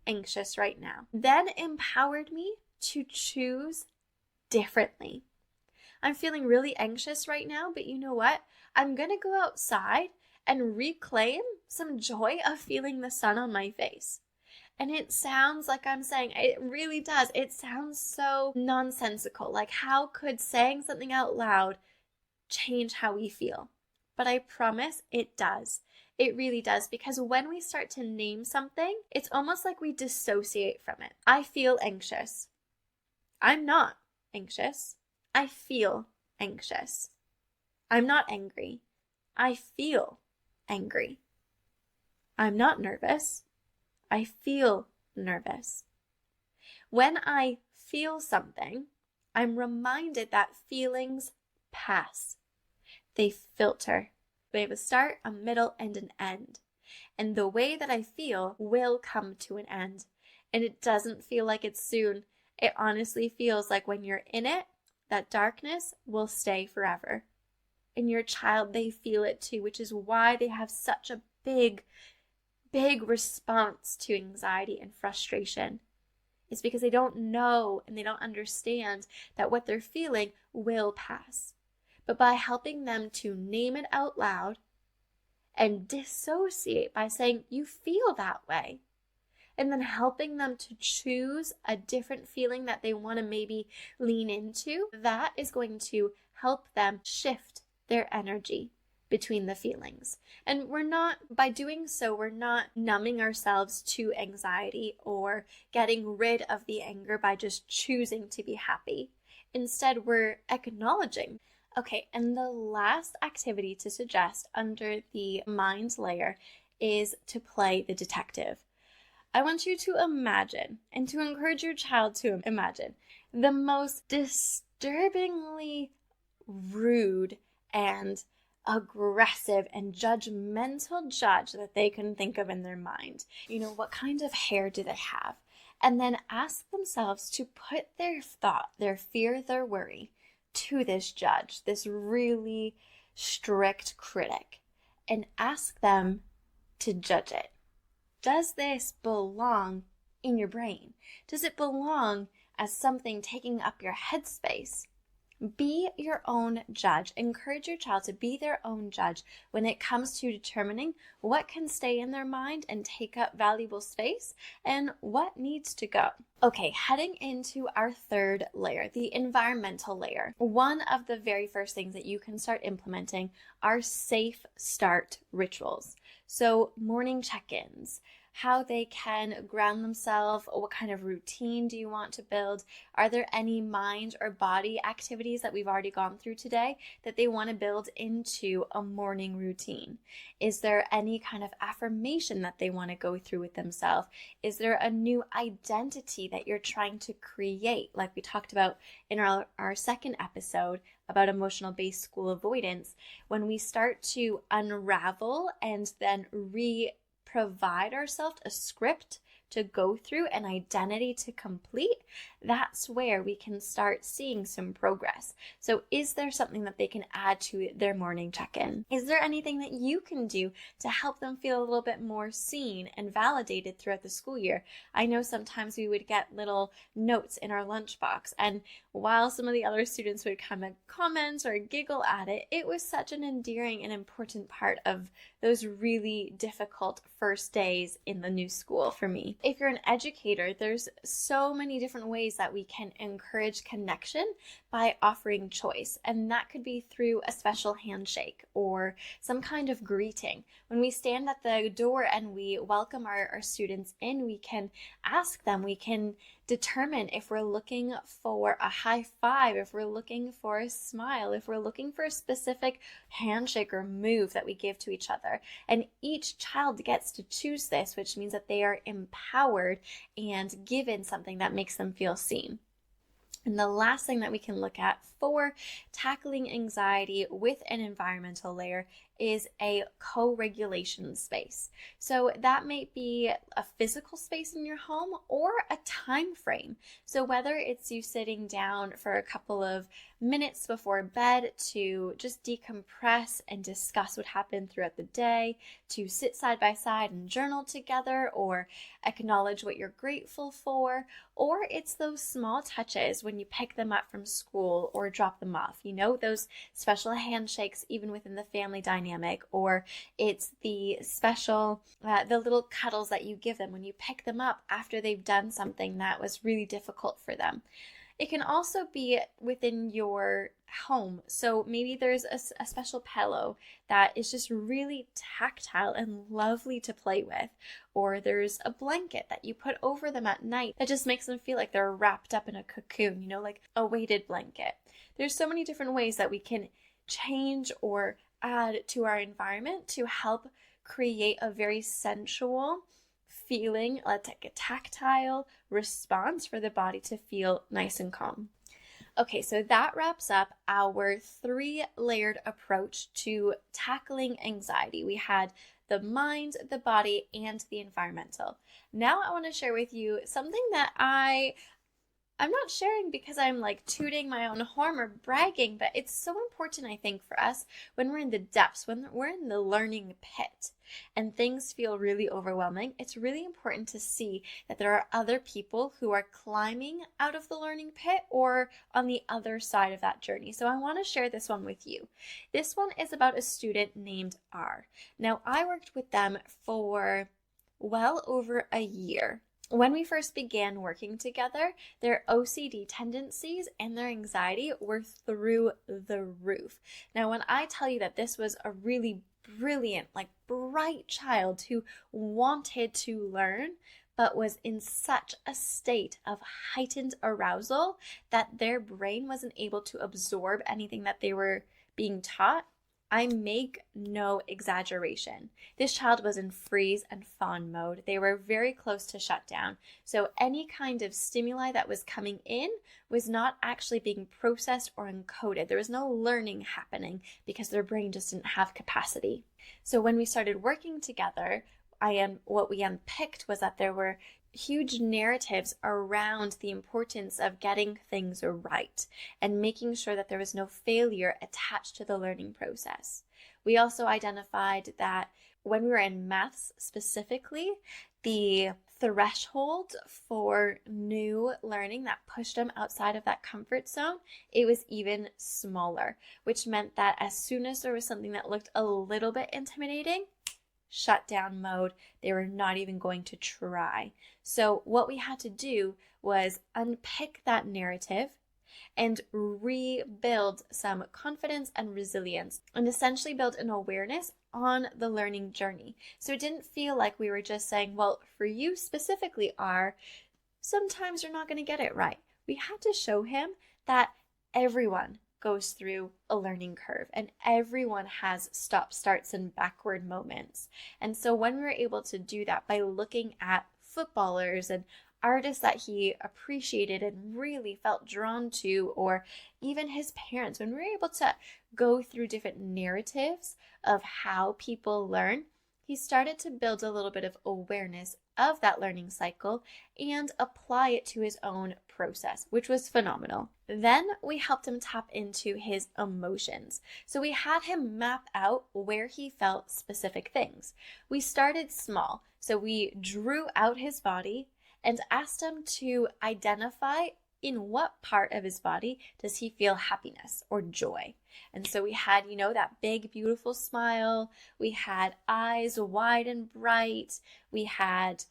anxious right now, then empowered me to choose differently. I'm feeling really anxious right now, but you know what? I'm going to go outside and reclaim some joy of feeling the sun on my face. And it sounds like I'm saying, it really does. It sounds so nonsensical. Like, how could saying something out loud change how we feel? But I promise it does. It really does, because when we start to name something, it's almost like we dissociate from it. I feel anxious. I'm not anxious. I feel anxious. I'm not angry. I feel angry. I'm not nervous. I feel nervous. When I feel something, I'm reminded that feelings pass. They filter. They have a start, a middle, and an end. And the way that I feel will come to an end. And it doesn't feel like it's soon. It honestly feels like when you're in it, that darkness will stay forever. And your child, they feel it too, which is why they have such a big response to anxiety and frustration. It's because they don't know and they don't understand that what they're feeling will pass. But by helping them to name it out loud and dissociate by saying, you feel that way, and then helping them to choose a different feeling that they want to maybe lean into, that is going to help them shift their energy between the feelings. And by doing so, we're not numbing ourselves to anxiety or getting rid of the anger by just choosing to be happy. Instead, we're acknowledging. Okay, and the last activity to suggest under the mind layer is to play the detective. I want you to imagine, and to encourage your child to imagine, the most disturbingly rude and aggressive and judgmental judge that they can think of in their mind. What kind of hair do they have? And then ask themselves to put their thought, their fear, their worry to this judge, this really strict critic, and ask them to judge it. Does this belong in your brain? Does it belong as something taking up your headspace? Be your own judge. Encourage your child to be their own judge when it comes to determining what can stay in their mind and take up valuable space and what needs to go. Okay, heading into our third layer, the environmental layer. One of the very first things that you can start implementing are safe start rituals. So morning check-ins, how they can ground themselves, what kind of routine do you want to build? Are there any mind or body activities that we've already gone through today that they want to build into a morning routine? Is there any kind of affirmation that they want to go through with themselves? Is there a new identity that you're trying to create, like we talked about in our second episode about emotional-based school avoidance? When we start to unravel and then provide ourselves a script to go through, an identity to complete, that's where we can start seeing some progress. So is there something that they can add to their morning check-in? Is there anything that you can do to help them feel a little bit more seen and validated throughout the school year? I know sometimes we would get little notes in our lunchbox, and while some of the other students would come and comment or giggle at it, it was such an endearing and important part of those really difficult first days in the new school for me. If you're an educator, there's so many different ways that we can encourage connection by offering choice. And that could be through a special handshake or some kind of greeting. When we stand at the door and we welcome our students in, we can ask them, we can determine if we're looking for a high five, if we're looking for a smile, if we're looking for a specific handshake or move that we give to each other. And each child gets to choose this, which means that they are empowered and given something that makes them feel seen. And the last thing that we can look at for tackling anxiety with an environmental layer is a co-regulation space. So that may be a physical space in your home or a time frame. So whether it's you sitting down for a couple of minutes before bed to just decompress and discuss what happened throughout the day, to sit side by side and journal together or acknowledge what you're grateful for, or it's those small touches when you pick them up from school or drop them off, those special handshakes even within the family dynamic, or it's the special, the little cuddles that you give them when you pick them up after they've done something that was really difficult for them. It can also be within your home. So maybe there's a special pillow that is just really tactile and lovely to play with. Or there's a blanket that you put over them at night that just makes them feel like they're wrapped up in a cocoon, like a weighted blanket. There's so many different ways that we can change or add to our environment to help create a very sensual, feeling, like a tactile response for the body to feel nice and calm. Okay, so that wraps up our 3-layered approach to tackling anxiety. We had the mind, the body, and the environmental. Now I want to share with you something that I'm not sharing because I'm like tooting my own horn or bragging, but it's so important, I think, for us when we're in the depths, when we're in the learning pit and things feel really overwhelming. It's really important to see that there are other people who are climbing out of the learning pit or on the other side of that journey. So I want to share this one with you. This one is about a student named R. Now, I worked with them for well over a year. When we first began working together, their OCD tendencies and their anxiety were through the roof. Now, when I tell you that this was a really brilliant, bright child who wanted to learn, but was in such a state of heightened arousal that their brain wasn't able to absorb anything that they were being taught, I make no exaggeration. This child was in freeze and fawn mode. They were very close to shutdown. So any kind of stimuli that was coming in was not actually being processed or encoded. There was no learning happening because their brain just didn't have capacity. So when we started working together, what we unpicked was that there were huge narratives around the importance of getting things right and making sure that there was no failure attached to the learning process. We also identified that when we were in maths specifically, the threshold for new learning that pushed them outside of that comfort zone, it was even smaller, which meant that as soon as there was something that looked a little bit intimidating, shutdown mode, they were not even going to try. So what we had to do was unpick that narrative and rebuild some confidence and resilience and essentially build an awareness on the learning journey. So it didn't feel like we were just saying, well, for you specifically, R, sometimes you're not going to get it right. We had to show him that everyone goes through a learning curve and everyone has stop, starts, and backward moments. And so when we were able to do that by looking at footballers and artists that he appreciated and really felt drawn to, or even his parents, when we were able to go through different narratives of how people learn, he started to build a little bit of awareness of that learning cycle and apply it to his own process, which was phenomenal. Then we helped him tap into his emotions. So we had him map out where he felt specific things. We started small. So we drew out his body and asked him to identify in what part of his body does he feel happiness or joy. And so we had, that big, beautiful smile. We had eyes wide and bright. We had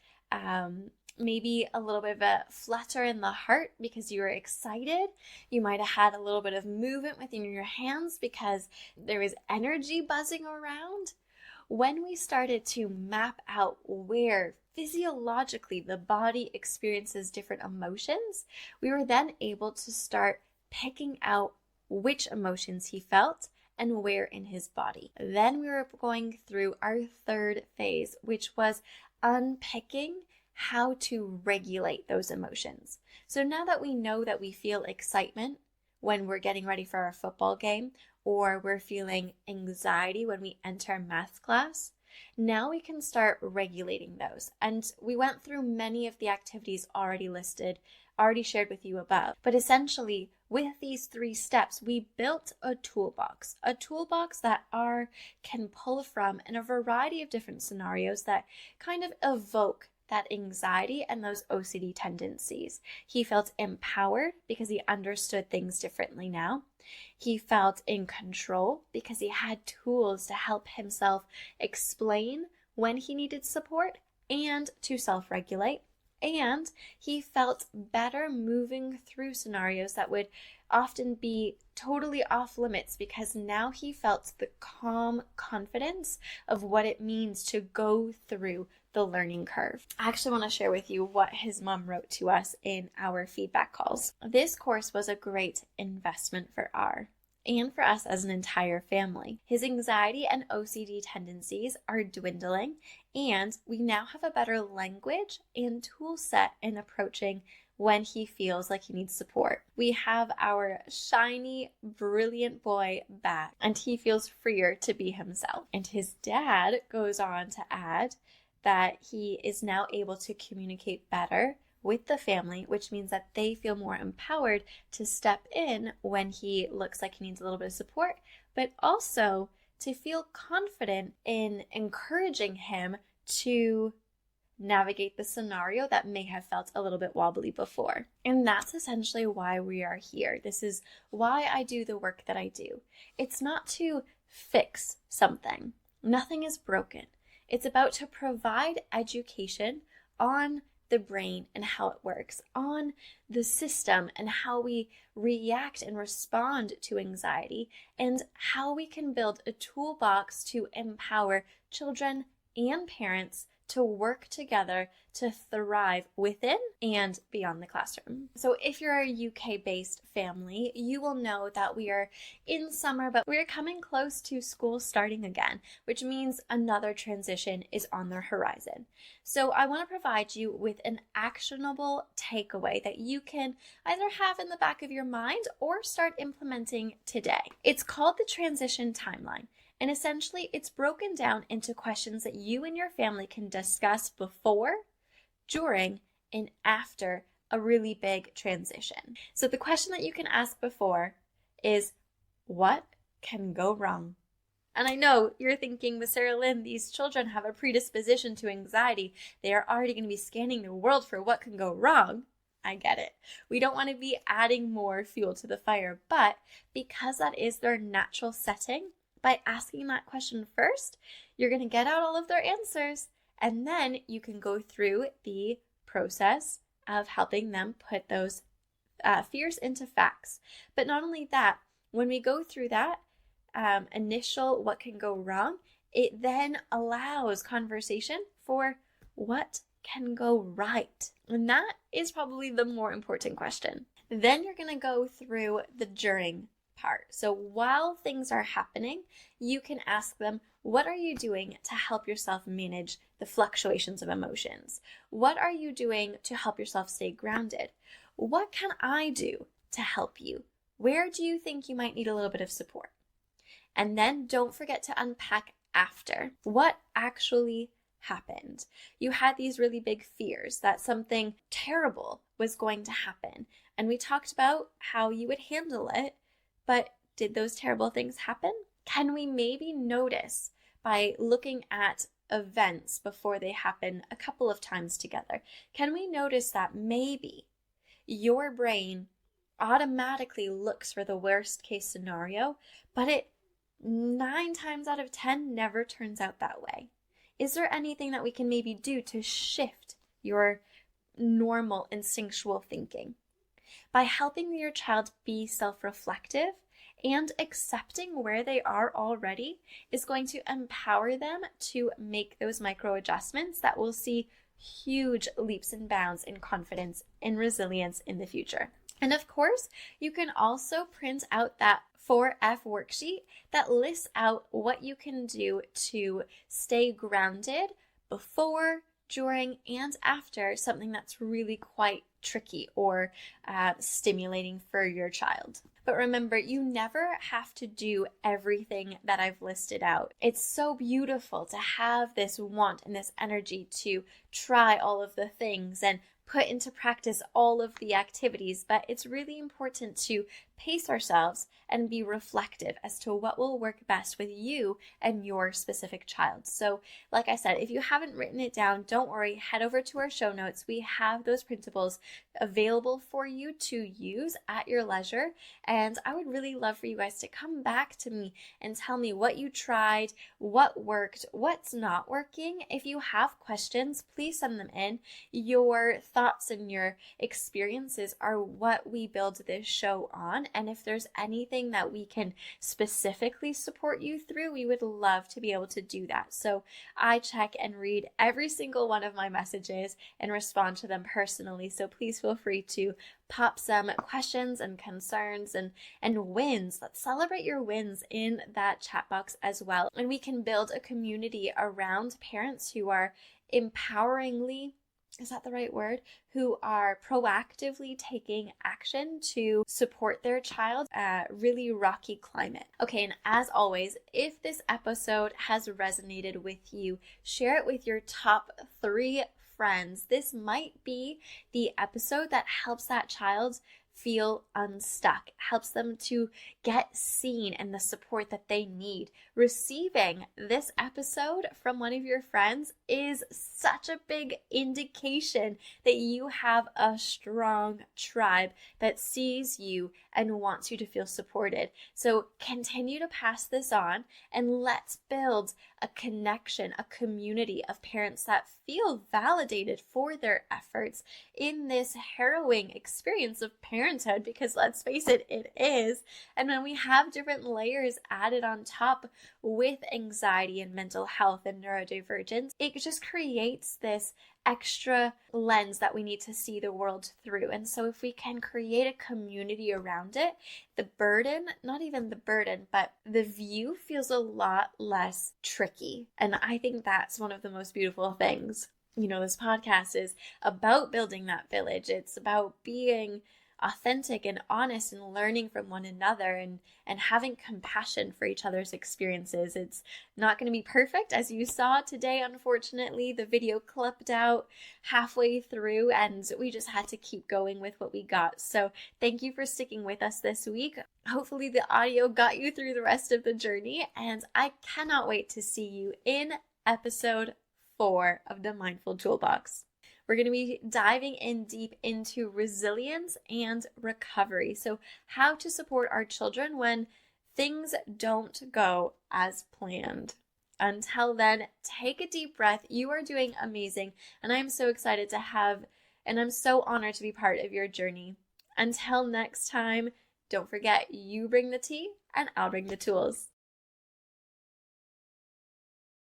maybe a little bit of a flutter in the heart because you were excited. You might have had a little bit of movement within your hands because there was energy buzzing around. When we started to map out where physiologically the body experiences different emotions, we were then able to start picking out which emotions he felt and where in his body. Then we were going through our 3rd phase, which was unpicking how to regulate those emotions. So now that we know that we feel excitement when we're getting ready for our football game, or we're feeling anxiety when we enter math class, now we can start regulating those. And we went through many of the activities already shared with you above. But essentially, with these 3 steps, we built a toolbox that R can pull from in a variety of different scenarios that kind of evoke that anxiety and those OCD tendencies. He felt empowered because he understood things differently now. He felt in control because he had tools to help himself explain when he needed support and to self-regulate. And he felt better moving through scenarios that would often be totally off limits because now he felt the calm confidence of what it means to go through the learning curve. I actually want to share with you what his mom wrote to us in our feedback calls. This course was a great investment for R. and for us as an entire family. His anxiety and OCD tendencies are dwindling, and we now have a better language and tool set in approaching when he feels like he needs support. We have our shiny, brilliant boy back, and he feels freer to be himself. And his dad goes on to add that he is now able to communicate better with the family, which means that they feel more empowered to step in when he looks like he needs a little bit of support, but also to feel confident in encouraging him to navigate the scenario that may have felt a little bit wobbly before. And that's essentially why we are here. This is why I do the work that I do. It's not to fix something. Nothing is broken. It's about to provide education on the brain and how it works, on the system and how we react and respond to anxiety, and how we can build a toolbox to empower children and parents to work together to thrive within and beyond the classroom. So if you're a UK-based family, you will know that we are in summer, but we're coming close to school starting again, which means another transition is on the horizon. So I want to provide you with an actionable takeaway that you can either have in the back of your mind or start implementing today. It's called the transition timeline. And essentially, it's broken down into questions that you and your family can discuss before, during, and after a really big transition. So the question that you can ask before is, what can go wrong? And I know you're thinking, with Sarah Lynn, these children have a predisposition to anxiety. They are already going to be scanning the world for what can go wrong. I get it. We don't want to be adding more fuel to the fire, but because that is their natural setting, by asking that question first, you're going to get out all of their answers, and then you can go through the process of helping them put those fears into facts. But not only that, when we go through that initial what can go wrong, it then allows conversation for what can go right. And that is probably the more important question. Then you're going to go through the during part. So while things are happening, you can ask them, what are you doing to help yourself manage the fluctuations of emotions? What are you doing to help yourself stay grounded? What can I do to help you? Where do you think you might need a little bit of support? And then don't forget to unpack after. What actually happened? You had these really big fears that something terrible was going to happen. And we talked about how you would handle it. But did those terrible things happen? Can we maybe notice by looking at events before they happen a couple of times together? Can we notice that maybe your brain automatically looks for the worst case scenario, but it 9 times out of 10 never turns out that way? Is there anything that we can maybe do to shift your normal instinctual thinking? By helping your child be self-reflective and accepting where they are already is going to empower them to make those micro adjustments that will see huge leaps and bounds in confidence and resilience in the future. And of course, you can also print out that 4F worksheet that lists out what you can do to stay grounded before, during, and after something that's really quite tricky or stimulating for your child. But remember, you never have to do everything that I've listed out. It's so beautiful to have this want and this energy to try all of the things and put into practice all of the activities, but it's really important to pace ourselves and be reflective as to what will work best with you and your specific child. So like I said, if you haven't written it down, don't worry, head over to our show notes. We have those principles available for you to use at your leisure, and I would really love for you guys to come back to me and tell me what you tried, what worked, what's not working. If you have questions, please send them in. Your thoughts and your experiences are what we build this show on, And if there's anything that we can specifically support you through, we would love to be able to do that. So I check and read every single one of my messages and respond to them personally. So please feel free to pop some questions and concerns and wins. Let's celebrate your wins in that chat box as well. And we can build a community around parents who are empoweringly, is that the right word? Who are proactively taking action to support their child at a really rocky climate. Okay, and as always, if this episode has resonated with you, share it with your top 3 friends. This might be the episode that helps that child feel unstuck, helps them to get seen and the support that they need. Receiving this episode from one of your friends is such a big indication that you have a strong tribe that sees you and wants you to feel supported. So continue to pass this on, and let's build a connection, a community of parents that feel validated for their efforts in this harrowing experience of parenthood, because let's face it, it is. And when we have different layers added on top with anxiety and mental health and neurodivergence, it just creates this extra lens that we need to see the world through. And so if we can create a community around it, the burden, not even the burden, but the view feels a lot less tricky. And I think that's one of the most beautiful things. You know, this podcast is about building that village. It's about being authentic and honest and learning from one another and having compassion for each other's experiences. It's not going to be perfect. As you saw today, unfortunately, the video clipped out halfway through and we just had to keep going with what we got. So thank you for sticking with us this week. Hopefully the audio got you through the rest of the journey, and I cannot wait to see you in episode 4 of the Mindful Toolbox. We're going to be diving in deep into resilience and recovery. So how to support our children when things don't go as planned. Until then, take a deep breath. You are doing amazing. And I'm so excited to have, and I'm so honored to be part of your journey. Until next time, don't forget, you bring the tea and I'll bring the tools.